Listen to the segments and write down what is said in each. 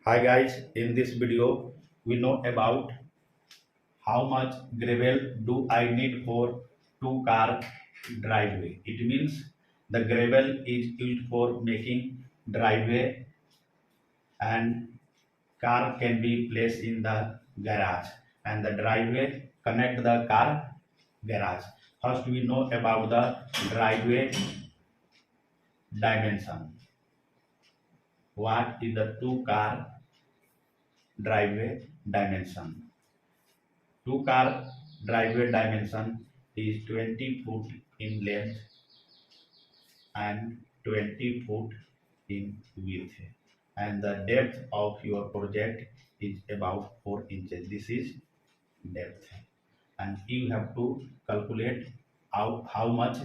Hi guys, in this video we know about how much gravel do I need for 2 car driveway. It means the gravel is used for making driveway and car can be placed in the garage and the driveway connect the car garage. First we know about the driveway dimension. What is the 2 car driveway dimension? 2 car driveway dimension is 20 foot in length and 20 foot in width, and the depth of your project is about 4 inches. This is depth, and you have to calculate how much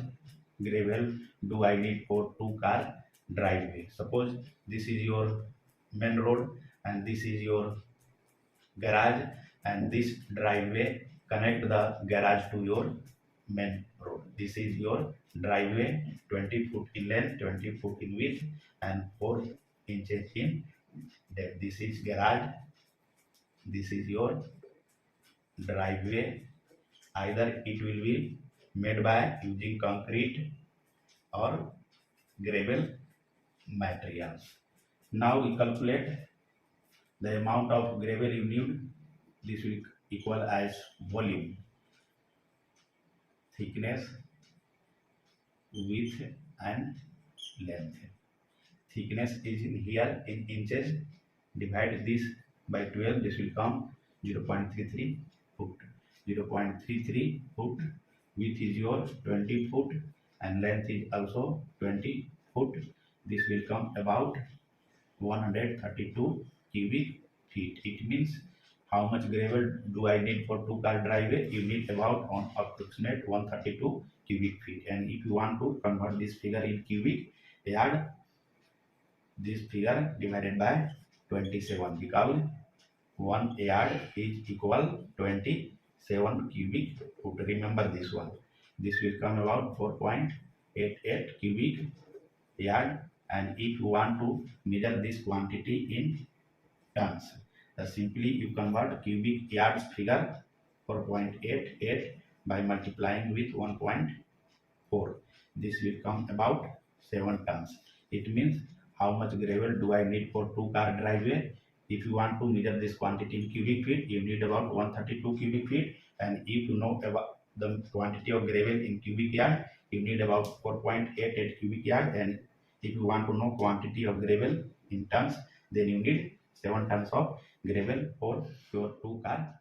gravel do I need for 2 car driveway. Suppose this is your main road and this is your garage, and this driveway connect the garage to your main road. This is your driveway, 20 foot in length, 20 foot in width, and 4 inches in depth. This is garage, this is your driveway. Either it will be made by using concrete or gravel materials. Now we calculate the amount of gravel you need. This will equal as volume, thickness, width, and length. Thickness is in here in inches. Divide this by 12. This will come 0.33 foot. 0.33 foot. Width is your 20 foot and length is also 20 foot. This will come about 132 cubic feet. It means how much gravel do I need for 2 car driveway? You need about on approximate 132 cubic feet. And if you want to convert this figure in cubic, add this figure divided by 27, because 1 yard is equal 27 cubic foot. Remember this one. This will come about 4.88 cubic yard. And if you want to measure this quantity in tons, simply you convert cubic yards figure 4.88 by multiplying with 1.4. This will come about 7 tons. It means how much gravel do I need for 2 car driveway? If you want to measure this quantity in cubic feet, you need about 132 cubic feet. And if you know about the quantity of gravel in cubic yard, you need about 4.88 cubic yard. And if you want to know quantity of gravel in tons, then you need 7 tons of gravel for your 2 car